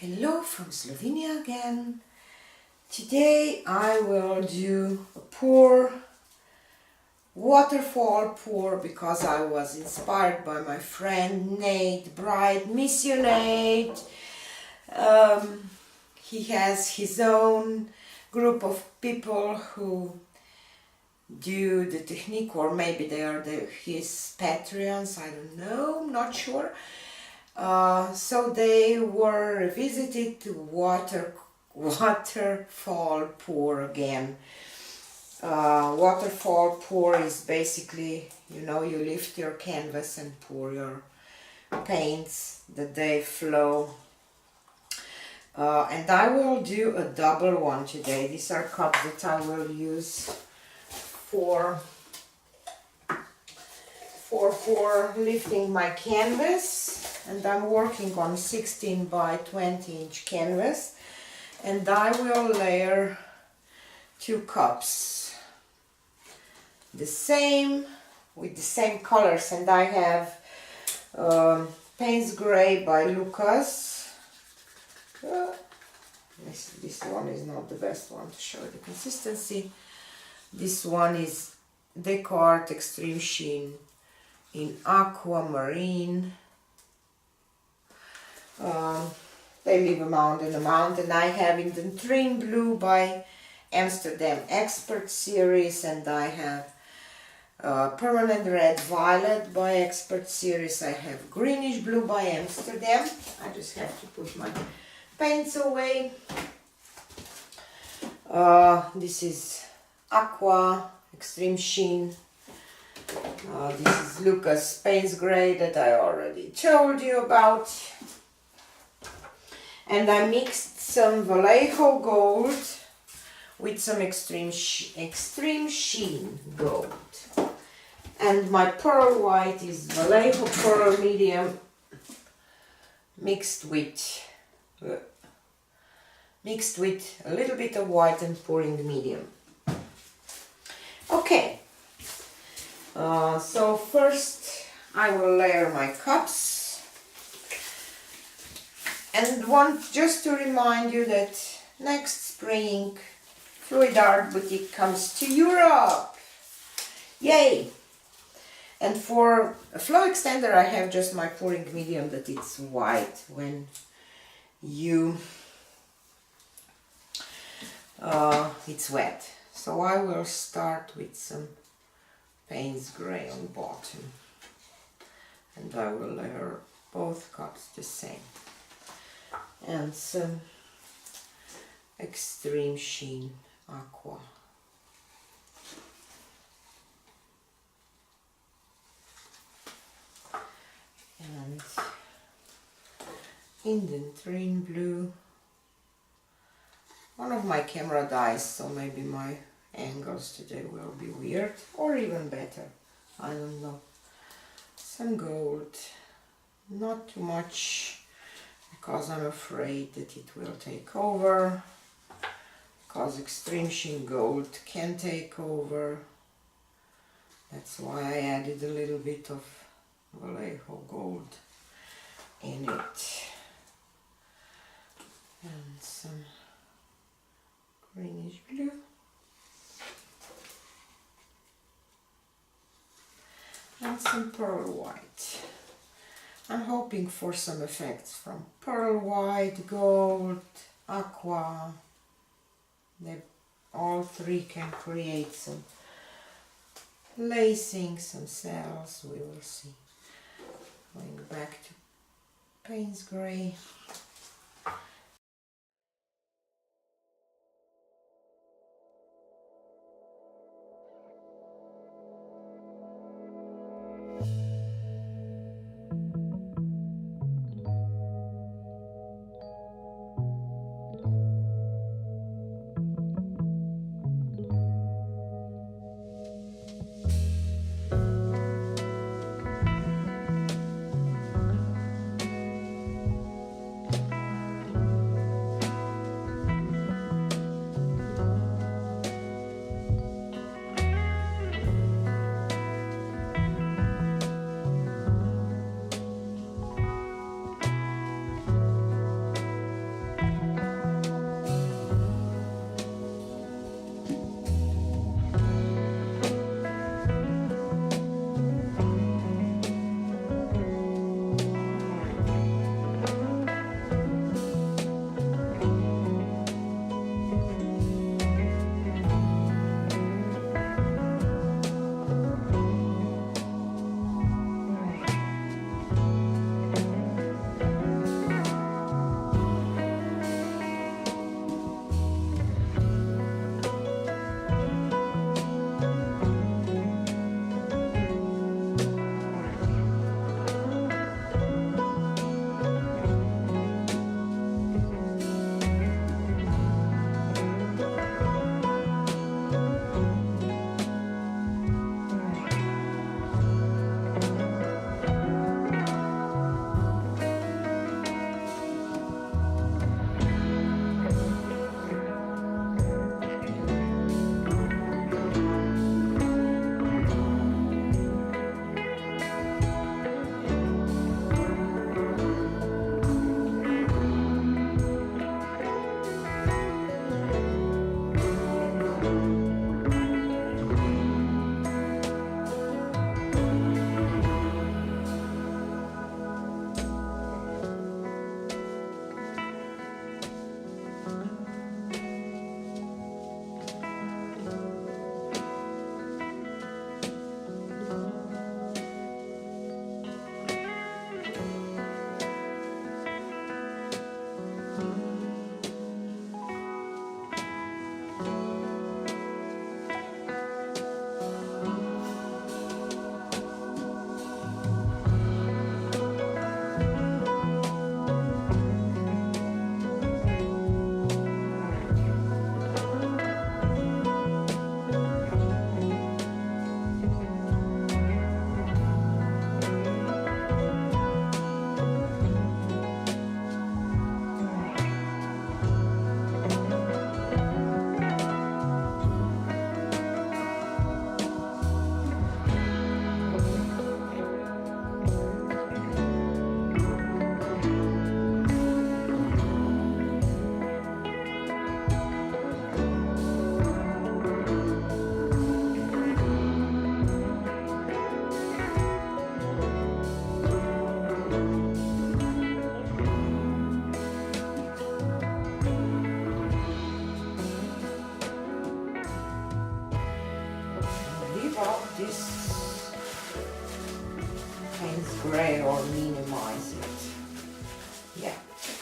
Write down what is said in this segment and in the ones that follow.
Hello from Slovenia again. Today I will do a waterfall pour because I was inspired by my friend Nate Bright. Miss you, Nate. He has his own group of people who do the technique, or maybe they are his Patreons, I don't know, I'm not sure. So they were revisited to waterfall pour again. Waterfall pour is basically, you lift your canvas and pour your paints that they flow. And I will do a double one today. These are cups that I will use for lifting my canvas. And I'm working on 16 by 20 inch canvas, and I will layer 2 cups with the same colors, and I have Paints Gray by Lucas. This one is not the best one to show the consistency. This one is Deco Art Extreme Sheen in Aquamarine. They leave amount, and I have in the Trim Blue by Amsterdam Expert Series, and I have Permanent Red Violet by Expert Series. I have Greenish Blue by Amsterdam. I just have to put my paints away. This is Aqua Extreme Sheen. This is Lucas Paints Gray that I already told you about. And I mixed some Vallejo Gold with some Extreme Sheen Gold. And my Pearl White is Vallejo Pearl Medium mixed with a little bit of white and pouring medium. Okay, so first I will layer my cups. And just to remind you that next spring Fluid Art Boutique comes to Europe. Yay! And for a flow extender I have just my pouring medium that it's white when it's wet. So I will start with some Paints Gray on bottom, and I will layer both cups the same. And some Extreme Sheen Aqua. And in the Trim Blue. One of my camera dies, so maybe my angles today will be weird, or even better, I don't know. Some gold, not too much, because I'm afraid that it will take over, because Extreme Sheen Gold can take over. That's why I added a little bit of Vallejo Gold in it. And some Greenish Blue. And some Pearl White. I'm hoping for some effects from Pearl White, Gold, Aqua. All three can create some lacing, some cells, we will see. Going back to Paints Gray.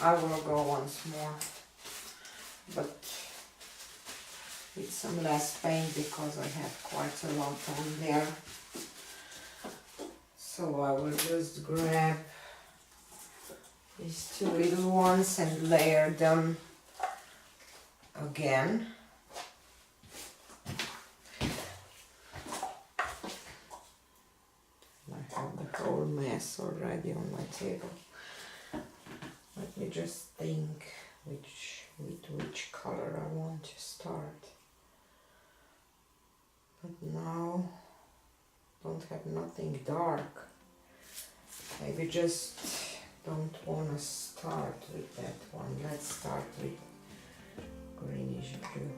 I will go once more, but with some less paint because I have quite a lot on there. So I will just grab these two little ones and layer them again. I have the whole mess already on my table. Let me just think with which color I want to start. But now don't have nothing dark. Maybe just don't want to start with that one. Let's start with greenish blue.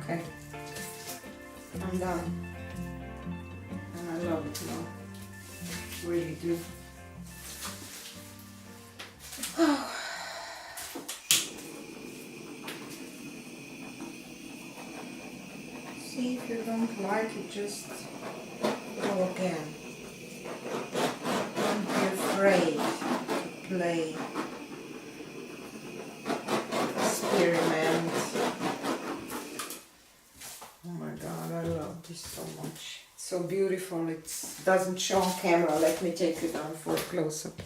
Okay, I'm done, and I love it now, really do. See, if you don't like it, just go again. Don't be afraid to play, experiment. Oh my god, I love this so much. It's so beautiful. It doesn't show on camera. Let me take it down for a close-up.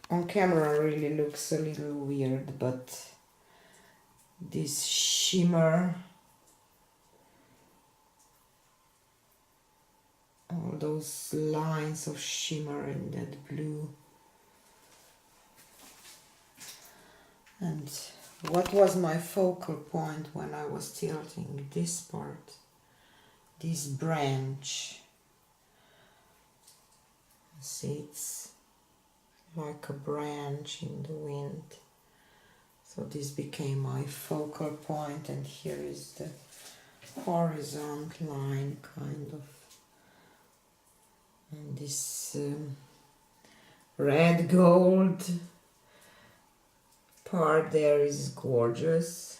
On camera really looks a little weird, but this shimmer, all those lines of shimmer in that blue. And what was my focal point when I was tilting this part, this branch? See, it's like a branch in the wind. So this became my focal point, and here is the horizontal line, kind of. And this red gold part there is gorgeous.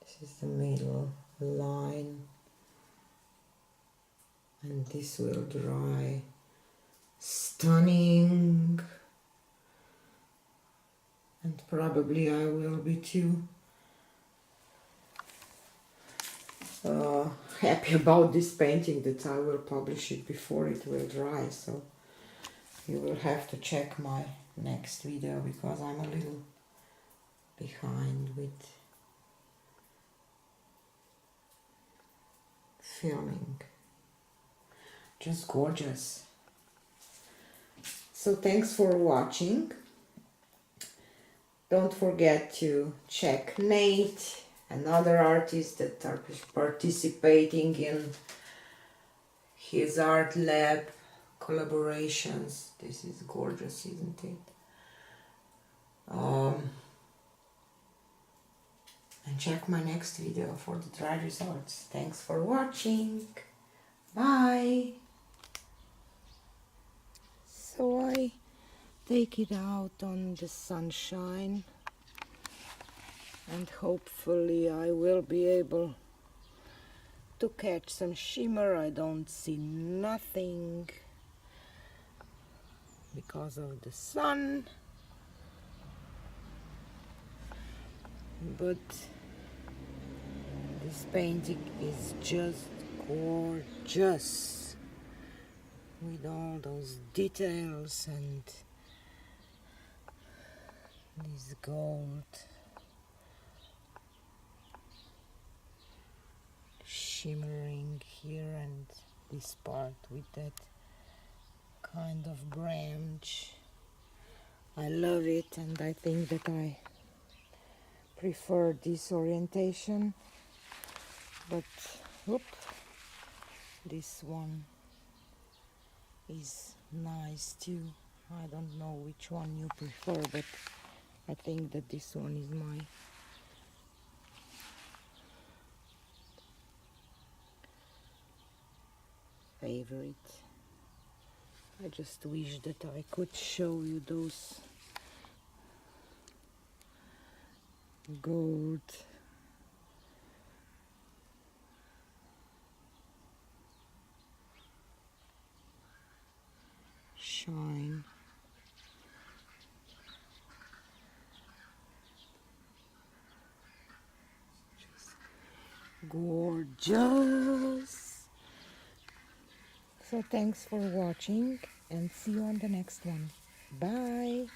This is the middle line, and this will dry. Stunning. And probably I will be too happy about this painting that I will publish it before it will dry. So you will have to check my next video because I'm a little behind with filming. Just gorgeous. So thanks for watching. Don't forget to check Nate and other artists that are participating in his art lab collaborations. This is gorgeous, isn't it? And check my next video for the dry results. Thanks for watching. Bye. So I take it out on the sunshine and hopefully I will be able to catch some shimmer. I don't see nothing because of the sun, but this painting is just gorgeous with all those details and this gold shimmering here and this part with that kind of branch. I love it, and I think that I prefer this orientation, but whoop, this one is nice too. I don't know which one you prefer, but I think that this one is my favorite. I just wish that I could show you those gold shine. Just gorgeous. So thanks for watching and see you on the next one. Bye.